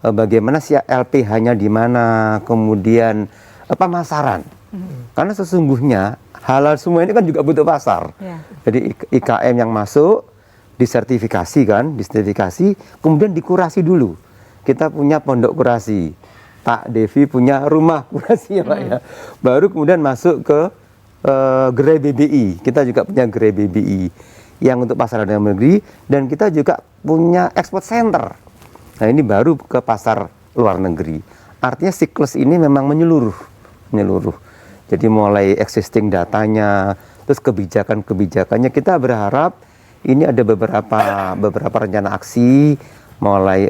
bagaimana si LPH-nya di mana, kemudian pemasaran. Karena sesungguhnya halal semua ini kan juga butuh pasar. Jadi IKM yang masuk disertifikasi kan, kemudian dikurasi dulu. Kita punya pondok kurasi, Pak Devi punya rumah kurasi ya Pak ya. Baru kemudian masuk ke gerai BBI, kita juga punya gerai BBI yang untuk pasar dalam negeri, dan kita juga punya export center. Nah ini baru ke pasar luar negeri. Artinya siklus ini memang menyeluruh. Jadi mulai existing datanya, terus kebijakannya kita berharap ini ada beberapa rencana aksi mulai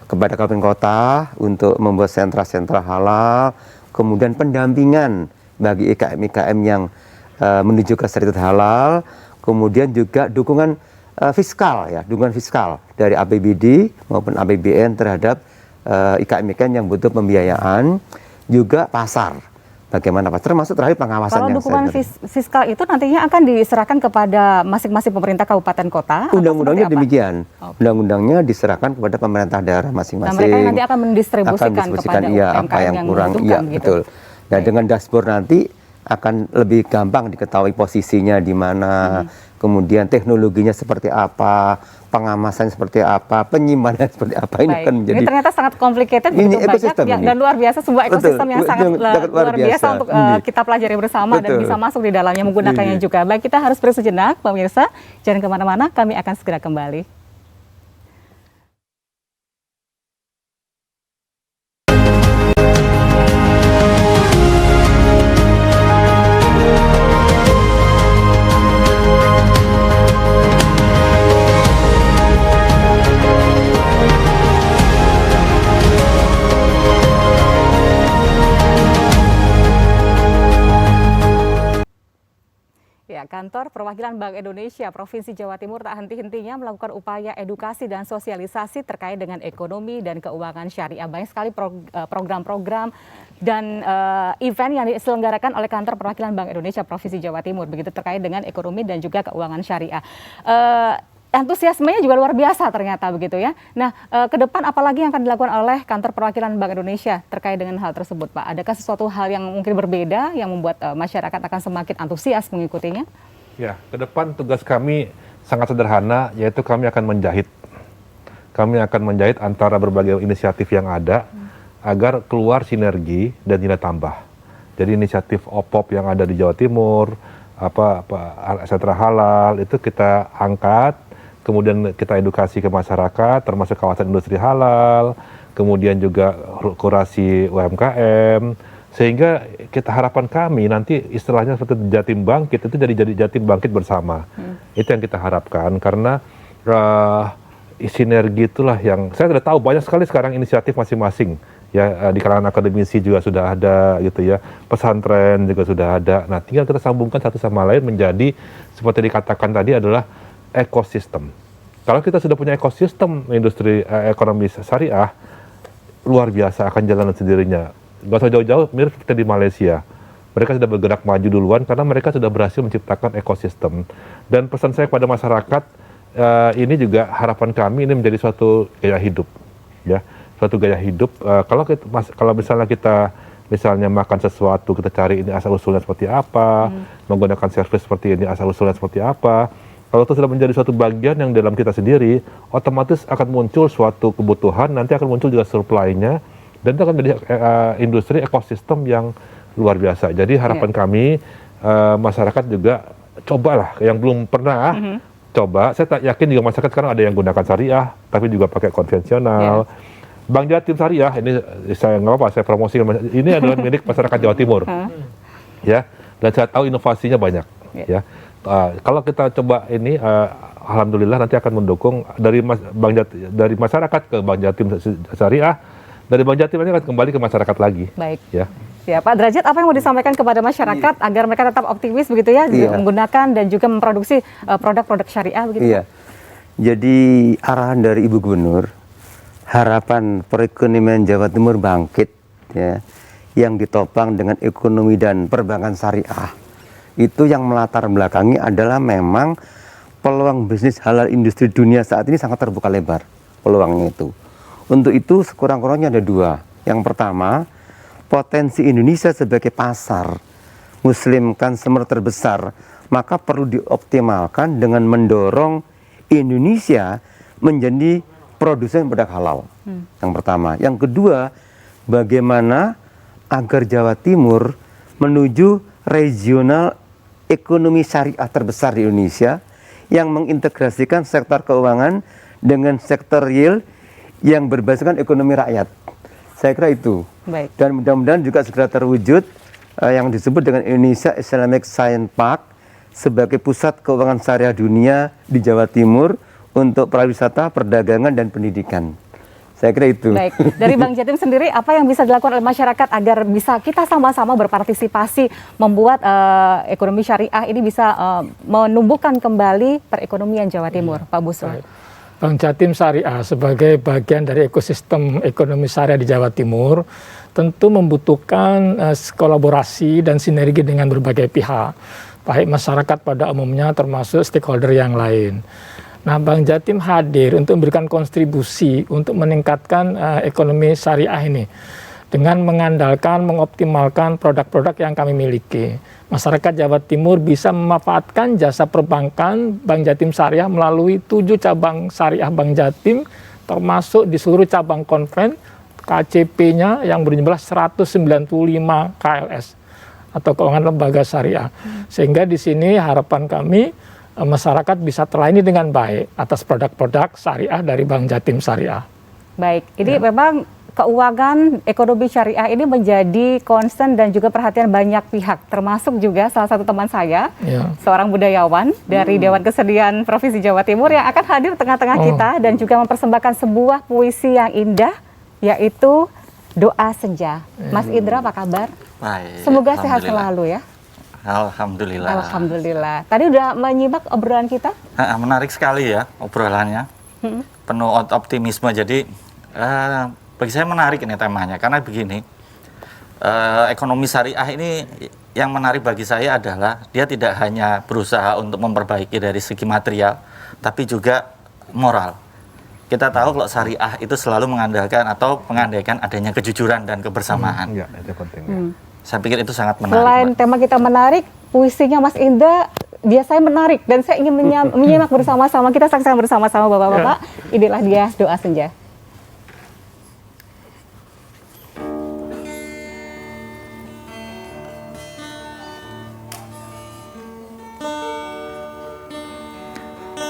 kepada kabupaten kota untuk membuat sentra-sentra halal, kemudian pendampingan bagi IKM-IKM yang menuju ke sertifikat halal, kemudian juga dukungan fiskal dari APBD maupun APBN terhadap IKM-IKM yang butuh pembiayaan, juga pasar. Bagaimana Pak? Termasuk terakhir pengawasan.
Kalau dukungan fiskal itu nantinya akan diserahkan kepada masing-masing pemerintah kabupaten kota?
Undang-undangnya demikian. Undang-undangnya diserahkan kepada pemerintah daerah masing-masing.
Nah, mereka nanti akan mendistribusikan kepada UMKM
apa yang kurang. Iya,
gitu.
Betul. Nah, dengan dashboard nanti akan lebih gampang diketahui posisinya di mana, kemudian teknologinya seperti apa, pengamasan seperti apa, penyimpanan seperti apa. Ini akan menjadi. Ini
ternyata sangat complicated, begitu banyak dan luar biasa, sebuah ekosistem yang sangat luar biasa untuk kita pelajari bersama dan bisa masuk di dalamnya menggunakannya juga. Baik, kita harus break sejenak, pemirsa. Jangan kemana-mana, kami akan segera kembali. Kantor Perwakilan Bank Indonesia Provinsi Jawa Timur tak henti-hentinya melakukan upaya edukasi dan sosialisasi terkait dengan ekonomi dan keuangan syariah. Banyak sekali program-program dan event yang diselenggarakan oleh Kantor Perwakilan Bank Indonesia Provinsi Jawa Timur, begitu terkait dengan ekonomi dan juga keuangan syariah. Antusiasmenya juga luar biasa ternyata begitu ya. Nah, ke depan apalagi yang akan dilakukan oleh Kantor Perwakilan Bank Indonesia terkait dengan hal tersebut, Pak? Adakah sesuatu hal yang mungkin berbeda yang membuat masyarakat akan semakin antusias mengikutinya?
Ya, ke depan tugas kami sangat sederhana, yaitu kami akan menjahit. Kami akan menjahit antara berbagai inisiatif yang ada agar keluar sinergi dan nilai tambah. Jadi inisiatif OPOP yang ada di Jawa Timur, sentra halal itu kita angkat, kemudian kita edukasi ke masyarakat, termasuk kawasan industri halal, kemudian juga kurasi UMKM, sehingga kita harapan kami nanti istilahnya seperti Jatim Bangkit itu jadi Jatim Bangkit bersama. Itu yang kita harapkan karena sinergi itulah yang saya sudah tahu banyak sekali sekarang inisiatif masing-masing ya, di kalangan akademisi juga sudah ada gitu ya, pesantren juga sudah ada. Nah, tinggal kita sambungkan satu sama lain menjadi seperti dikatakan tadi adalah ekosistem. Kalau kita sudah punya ekosistem industri ekonomi syariah, luar biasa akan jalan sendirinya. Gak usah jauh-jauh, mirip seperti di Malaysia. Mereka sudah bergerak maju duluan karena mereka sudah berhasil menciptakan ekosistem. Dan pesan saya kepada masyarakat, ini juga harapan kami ini menjadi suatu gaya hidup, ya, suatu gaya hidup. Kalau misalnya kita makan sesuatu, kita cari ini asal usulnya seperti apa, menggunakan servis seperti ini asal usulnya seperti apa. Kalau itu sudah menjadi suatu bagian yang dalam kita sendiri, otomatis akan muncul suatu kebutuhan, nanti akan muncul juga supply-nya, dan itu akan menjadi industri ekosistem yang luar biasa. Jadi harapan kami masyarakat juga cobalah yang belum pernah coba. Saya tak yakin juga masyarakat sekarang ada yang gunakan syariah, tapi juga pakai konvensional. Bank Jatim Syariah ini saya nggak apa-apa, saya promosikan. Ini adalah milik masyarakat Jawa Timur, ya. Dan saya tahu inovasinya banyak, ya. Kalau kita coba ini, alhamdulillah nanti akan mendukung dari masyarakat ke Bank Jatim Syariah. Dari Bank Jatim ini akan kembali ke masyarakat lagi.
Baik.
Ya.
Ya, Pak Derajat, apa yang mau disampaikan kepada masyarakat agar mereka tetap optimis begitu ya, menggunakan dan juga memproduksi produk-produk syariah begitu?
Iya. Jadi arahan dari Ibu Gubernur, harapan perekonomian Jawa Timur bangkit, ya, yang ditopang dengan ekonomi dan perbankan syariah. Itu yang melatar belakangi adalah memang peluang bisnis halal industri dunia saat ini sangat terbuka lebar peluangnya itu. Untuk itu sekurang-kurangnya ada dua. Yang pertama, potensi Indonesia sebagai pasar Muslim consumer terbesar, maka perlu dioptimalkan dengan mendorong Indonesia menjadi produsen produk halal. Yang pertama. Yang kedua, bagaimana agar Jawa Timur menuju regional ekonomi syariah terbesar di Indonesia yang mengintegrasikan sektor keuangan dengan sektor real yang berbasiskan ekonomi rakyat. Saya kira itu.
Baik.
Dan mudah-mudahan juga segera terwujud yang disebut dengan Indonesia Islamic Science Park sebagai pusat keuangan syariah dunia di Jawa Timur untuk pariwisata, perdagangan, dan pendidikan. Saya kira itu.
Baik, dari Bank Jatim sendiri apa yang bisa dilakukan oleh masyarakat agar bisa kita sama-sama berpartisipasi membuat ekonomi syariah ini bisa menumbuhkan kembali perekonomian Jawa Timur, Pak Busro?
Bank Jatim Syariah sebagai bagian dari ekosistem ekonomi syariah di Jawa Timur tentu membutuhkan kolaborasi dan sinergi dengan berbagai pihak, baik masyarakat pada umumnya termasuk stakeholder yang lain. Nah, Bank Jatim hadir untuk memberikan kontribusi untuk meningkatkan ekonomi syariah ini dengan mengandalkan, mengoptimalkan produk-produk yang kami miliki. Masyarakat Jawa Timur bisa memanfaatkan jasa perbankan Bank Jatim Syariah melalui 7 cabang syariah Bank Jatim, termasuk di seluruh cabang konven, KCP-nya yang berjumlah 195 KLS atau keuangan lembaga syariah. Sehingga di sini harapan kami masyarakat bisa terlayani dengan baik atas produk-produk syariah dari Bank Jatim Syariah.
Baik, ini memang keuangan ekonomi syariah ini menjadi concern dan juga perhatian banyak pihak, termasuk juga salah satu teman saya, seorang budayawan dari Dewan Kesenian Provinsi Jawa Timur yang akan hadir tengah-tengah kita dan juga mempersembahkan sebuah puisi yang indah, yaitu Doa Senja. Mas Indra, apa kabar?
Baik.
Semoga sehat selalu ya.
Alhamdulillah.
Alhamdulillah. Tadi udah menyimak obrolan kita?
Menarik sekali ya obrolannya, penuh optimisme. Jadi bagi saya menarik ini temanya, karena begini, ekonomi syariah ini yang menarik bagi saya adalah dia tidak hanya berusaha untuk memperbaiki dari segi material, tapi juga moral. Kita tahu kalau syariah itu selalu mengandalkan atau mengandaikan adanya kejujuran dan kebersamaan.
Ya, itu penting.
Saya pikir itu sangat menarik.
Selain tema kita menarik, puisinya Mas Indra biasanya menarik dan saya ingin menyimak bersama-sama. Kita saksikan bersama-sama Bapak-bapak. Inilah dia doa senja.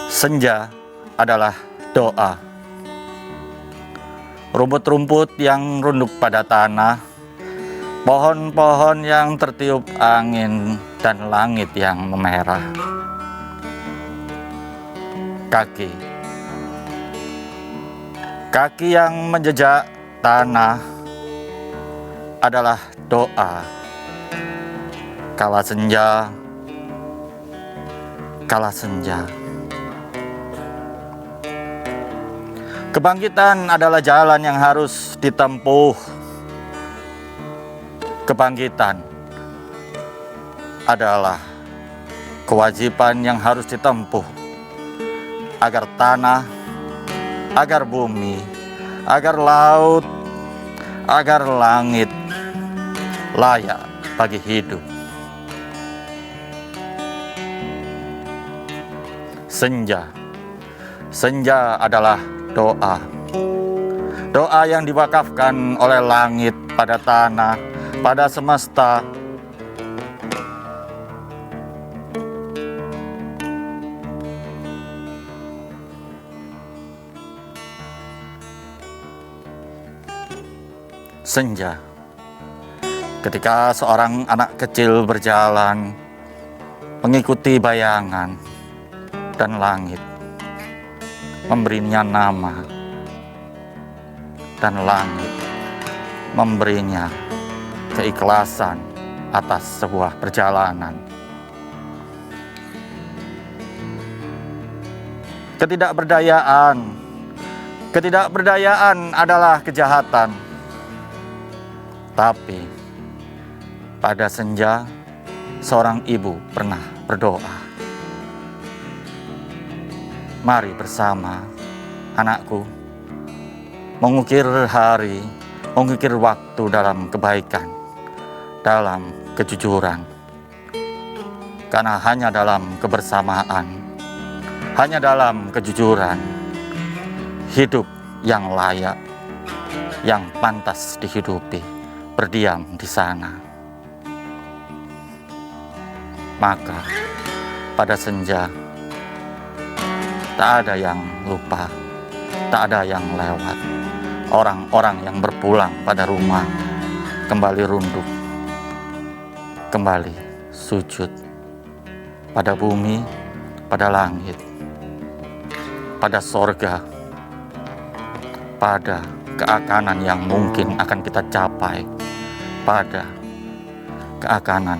Senja adalah doa. Rumput-rumput yang runduk pada tanah, pohon-pohon yang tertiup angin, dan langit yang memerah. Kaki yang menjejak tanah adalah doa. Kala senja, kala senja. Kebangkitan adalah jalan yang harus ditempuh. Kebangkitan adalah kewajiban yang harus ditempuh agar tanah, agar bumi, agar laut, agar langit layak bagi hidup. Senja adalah doa. Doa yang diwakafkan oleh langit pada tanah, pada semesta. Senja, ketika seorang anak kecil berjalan mengikuti bayangan dan langit, memberinya nama, dan langit memberinya keikhlasan atas sebuah perjalanan. Ketidakberdayaan adalah kejahatan. Tapi pada senja, seorang ibu pernah berdoa. Mari bersama, anakku, mengukir hari, mengukir waktu dalam kebaikan, dalam kejujuran. Karena hanya dalam kebersamaan, hanya dalam kejujuran, hidup yang layak, yang pantas dihidupi, berdiam di sana. Maka pada senja, tak ada yang lupa, tak ada yang lewat. Orang-orang yang berpulang pada rumah kembali runduk, kembali sujud pada bumi, pada langit, pada sorga, pada keakanan yang mungkin akan kita capai, pada keakanan